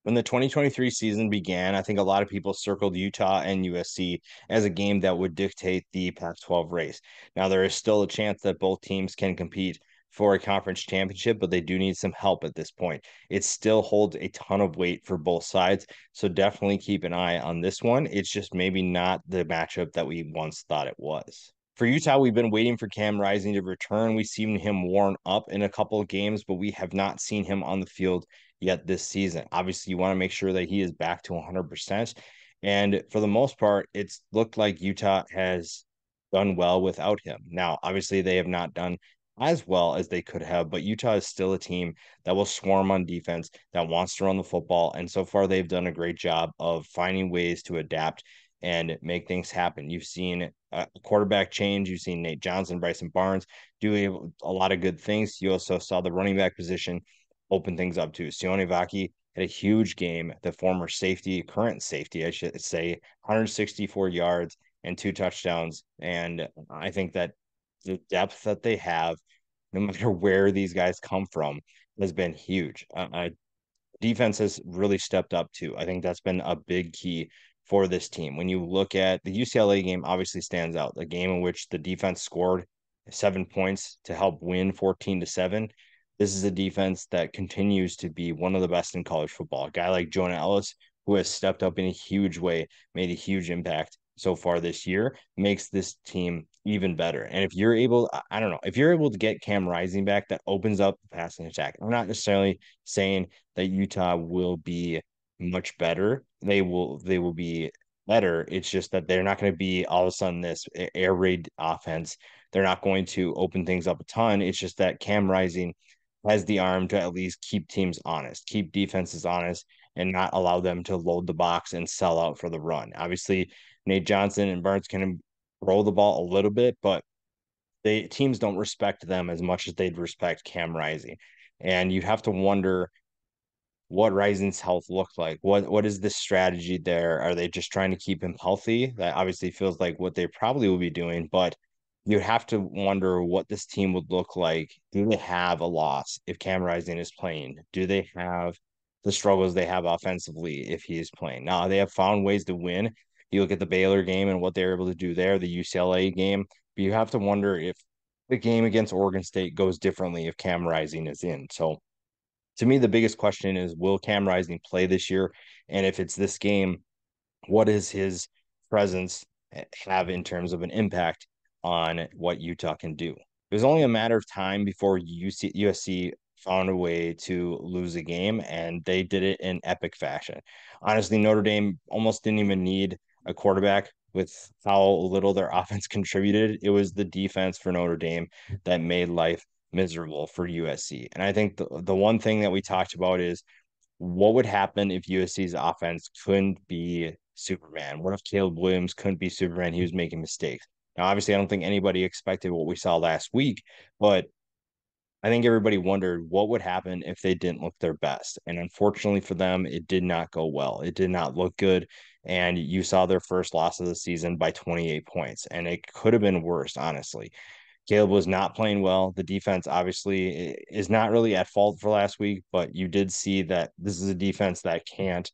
When the 2023 season began, I think a lot of people circled Utah and USC as a game that would dictate the Pac-12 race. Now, there is still a chance that both teams can compete for a conference championship, but they do need some help at this point. It still holds a ton of weight for both sides, so definitely keep an eye on this one. It's just maybe not the matchup that we once thought it was. For Utah, we've been waiting for Cam Rising to return. We've seen him worn up in a couple of games, but we have not seen him on the field yet this season. Obviously, you want to make sure that he is back to 100%. And for the most part, it's looked like Utah has done well without him. Now, obviously, they have not done as well as they could have, but Utah is still a team that will swarm on defense, that wants to run the football. And so far, they've done a great job of finding ways to adapt and make things happen. You've seen a quarterback change. You've seen Nate Johnson, Bryson Barnes do a lot of good things. You also saw the running back position open things up too. Sione Vaki had a huge game. The former safety, current safety, I should say, 164 yards and 2 touchdowns. And I think that the depth that they have, no matter where these guys come from, has been huge. Defense has really stepped up too. I think that's been a big key for this team. When you look at the UCLA game, obviously stands out. The game in which the defense scored 7 points to help win 14-7. This is a defense that continues to be one of the best in college football. A guy like Jonah Ellis, who has stepped up in a huge way, made a huge impact so far this year, makes this team even better. And if you're able, I don't know, if you're able to get Cam Rising back, that opens up the passing attack. I'm not necessarily saying that Utah will be much better. They will be better. It's just that they're not going to be all of a sudden this air raid offense. They're not going to open things up a ton. It's just that Cam Rising has the arm to at least keep teams honest, keep defenses honest, and not allow them to load the box and sell out for the run. Obviously, Nate Johnson and Barnes can roll the ball a little bit, but teams don't respect them as much as they'd respect Cam Rising. And you have to wonder what Rising's health looked like. What is the strategy there? Are they just trying to keep him healthy? That obviously feels like what they probably will be doing, but you have to wonder what this team would look like. Do they have a loss if Cam Rising is playing? Do they have the struggles they have offensively if he is playing? Now they have found ways to win. You look at the Baylor game and what they're able to do there, the UCLA game, but you have to wonder if the game against Oregon State goes differently if Cam Rising is in. So to me, the biggest question is, will Cam Rising play this year? And if it's this game, what does his presence have in terms of an impact on what Utah can do? It was only a matter of time before USC found a way to lose a game, and they did it in epic fashion. Honestly, Notre Dame almost didn't even need a quarterback with how little their offense contributed. It was the defense for Notre Dame that made life miserable for USC. And I think the one thing that we talked about is what would happen if USC's offense couldn't be Superman? What if Caleb Williams couldn't be Superman? He was making mistakes. Now, obviously, I don't think anybody expected what we saw last week, but I think everybody wondered what would happen if they didn't look their best. And unfortunately for them, it did not go well. It did not look good. And you saw their first loss of the season by 28 points. And it could have been worse, honestly. Caleb was not playing well. The defense obviously is not really at fault for last week, but you did see that this is a defense that can't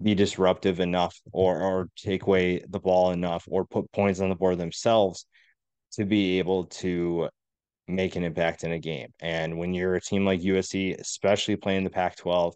be disruptive enough or take away the ball enough or put points on the board themselves to be able to make an impact in a game. And when you're a team like USC, especially playing the Pac-12,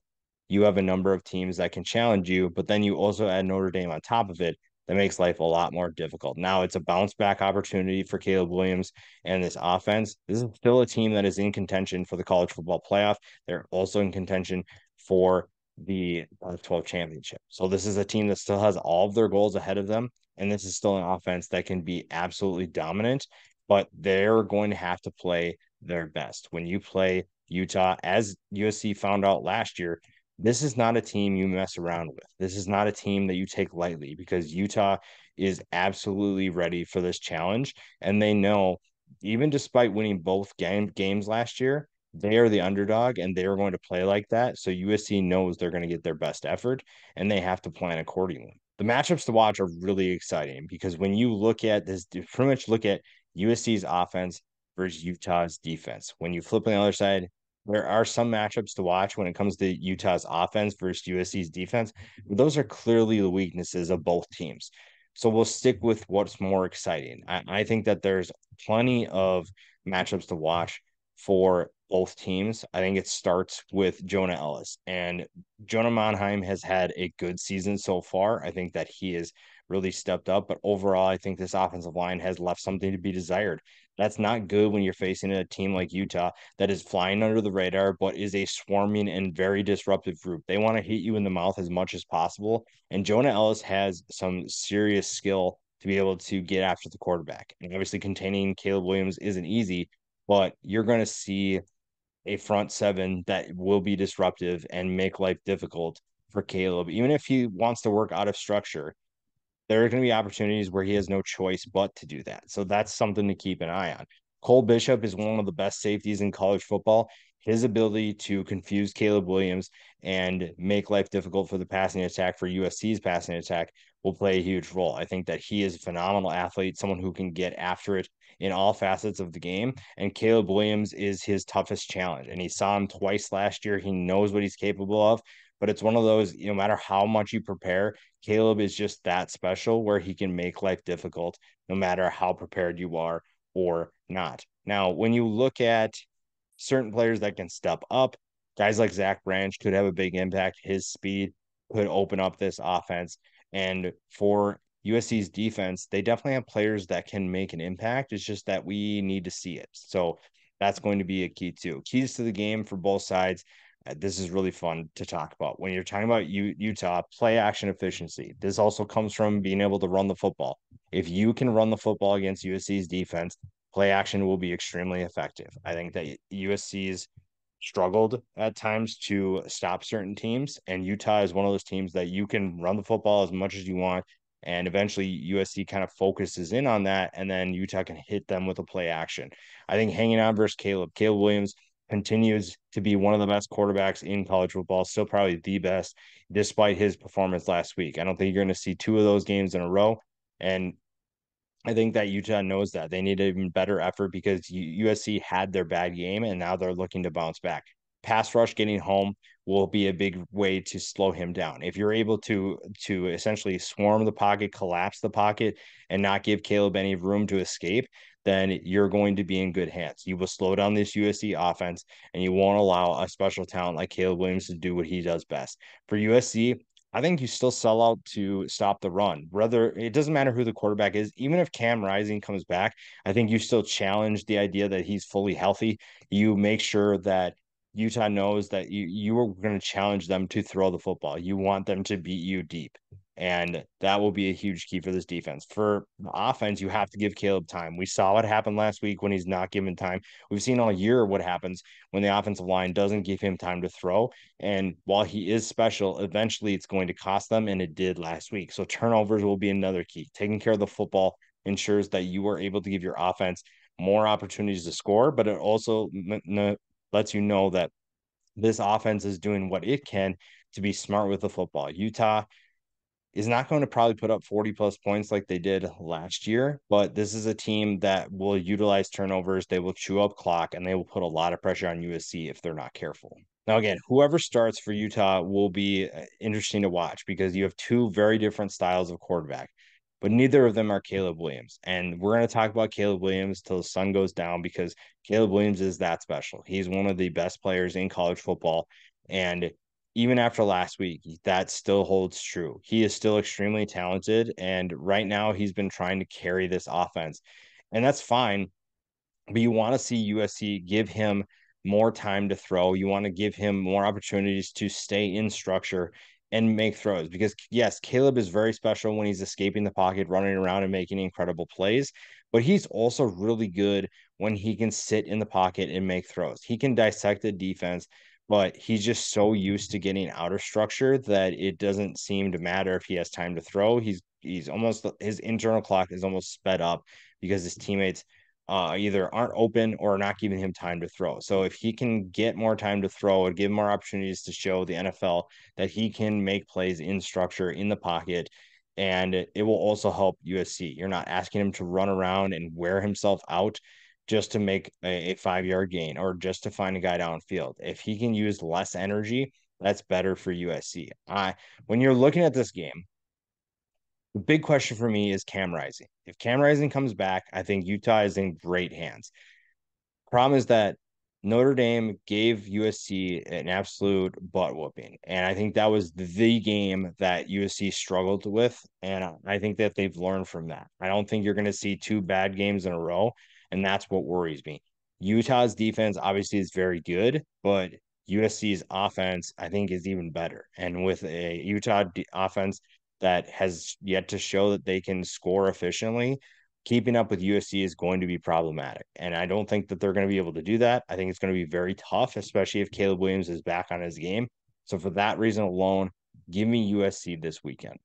you have a number of teams that can challenge you, but then you also add Notre Dame on top of it. That makes life a lot more difficult. Now it's a bounce back opportunity for Caleb Williams and this offense. This is still a team that is in contention for the college football playoff. They're also in contention for the Pac-12 championship. So this is a team that still has all of their goals ahead of them. And this is still an offense that can be absolutely dominant, but they're going to have to play their best. When you play Utah, as USC found out last year, this is not a team you mess around with. This is not a team that you take lightly because Utah is absolutely ready for this challenge. And they know, even despite winning both games last year, they are the underdog and they are going to play like that. So USC knows they're going to get their best effort and they have to plan accordingly. The matchups to watch are really exciting because when you look at this, you pretty much look at USC's offense versus Utah's defense. When you flip on the other side, there are some matchups to watch when it comes to Utah's offense versus USC's defense. Those are clearly the weaknesses of both teams. So we'll stick with what's more exciting. I think that there's plenty of matchups to watch for both teams. I think it starts with Jonah Ellis. And Jonah Monheim has had a good season so far. I think that he has really stepped up. But overall, I think this offensive line has left something to be desired. That's not good when you're facing a team like Utah that is flying under the radar, but is a swarming and very disruptive group. They want to hit you in the mouth as much as possible. And Jonah Ellis has some serious skill to be able to get after the quarterback. And obviously, containing Caleb Williams isn't easy, but you're going to see a front seven that will be disruptive and make life difficult for Caleb, even if he wants to work out of structure. There are going to be opportunities where he has no choice but to do that. So that's something to keep an eye on. Cole Bishop is one of the best safeties in college football. His ability to confuse Caleb Williams and make life difficult for the passing attack for USC's passing attack will play a huge role. I think that he is a phenomenal athlete, someone who can get after it in all facets of the game. And Caleb Williams is his toughest challenge. And he saw him twice last year. He knows what he's capable of. But it's one of those, no matter how much you prepare, Caleb is just that special where he can make life difficult no matter how prepared you are or not. Now, when you look at certain players that can step up, guys like Zach Branch could have a big impact. His speed could open up this offense. And for USC's defense, they definitely have players that can make an impact. It's just that we need to see it. So that's going to be a key too. Keys to the game for both sides. This is really fun to talk about. When you're talking about Utah, play action efficiency. This also comes from being able to run the football. If you can run the football against USC's defense, play action will be extremely effective. I think that USC's struggled at times to stop certain teams, and Utah is one of those teams that you can run the football as much as you want, and eventually USC kind of focuses in on that, and then Utah can hit them with a play action. I think hanging on versus Caleb Williams continues to be one of the best quarterbacks in college football, still probably the best, despite his performance last week. I don't think you're going to see two of those games in a row, and I think that Utah knows that they need an even better effort because USC had their bad game and now they're looking to bounce back. Pass rush getting home will be a big way to slow him down. If you're able to essentially swarm the pocket, collapse the pocket, and not give Caleb any room to escape, then you're going to be in good hands. You will slow down this USC offense and you won't allow a special talent like Caleb Williams to do what he does best. For USC, I think you still sell out to stop the run. Whether it doesn't matter who the quarterback is, even if Cam Rising comes back, I think you still challenge the idea that he's fully healthy. You make sure that Utah knows that you are going to challenge them to throw the football. You want them to beat you deep. And that will be a huge key for this defense. For the offense, you have to give Caleb time. We saw what happened last week when he's not given time. We've seen all year what happens when the offensive line doesn't give him time to throw. And while he is special, eventually it's going to cost them, and it did last week. So turnovers will be another key. Taking care of the football ensures that you are able to give your offense more opportunities to score, but it also lets you know that this offense is doing what it can to be smart with the football. Utah is not going to probably put up 40 plus points like they did last year, but this is a team that will utilize turnovers, they will chew up clock, and they will put a lot of pressure on USC if they're not careful. Now, again, whoever starts for Utah will be interesting to watch because you have two very different styles of quarterback, but neither of them are Caleb Williams. And we're going to talk about Caleb Williams till the sun goes down because Caleb Williams is that special. He's one of the best players in college football. And even after last week, that still holds true. He is still extremely talented. And right now, he's been trying to carry this offense. And that's fine. But you want to see USC give him more time to throw. You want to give him more opportunities to stay in structure and make throws because yes, Caleb is very special when he's escaping the pocket, running around and making incredible plays, but he's also really good when he can sit in the pocket and make throws. He can dissect the defense, but he's just so used to getting out of structure that it doesn't seem to matter if he has time to throw. He's almost his internal clock is almost sped up because his teammates either aren't open or not giving him time to throw. So if he can get more time to throw and give more opportunities to show the NFL that he can make plays in structure in the pocket, and it will also help USC. You're not asking him to run around and wear himself out. just to make a 5 yard gain or just to find a guy downfield. If he can use less energy, that's better for USC. When you're looking at this game, the big question for me is Cam Rising. If Cam Rising comes back, I think Utah is in great hands. Problem is that Notre Dame gave USC an absolute butt whooping. And I think that was the game that USC struggled with. And I think that they've learned from that. I don't think you're going to see two bad games in a row. And that's what worries me. Utah's defense obviously is very good, but USC's offense, I think, is even better. And with a offense that has yet to show that they can score efficiently, keeping up with USC is going to be problematic. And I don't think that they're going to be able to do that. I think it's going to be very tough, especially if Caleb Williams is back on his game. So for that reason alone, give me USC this weekend.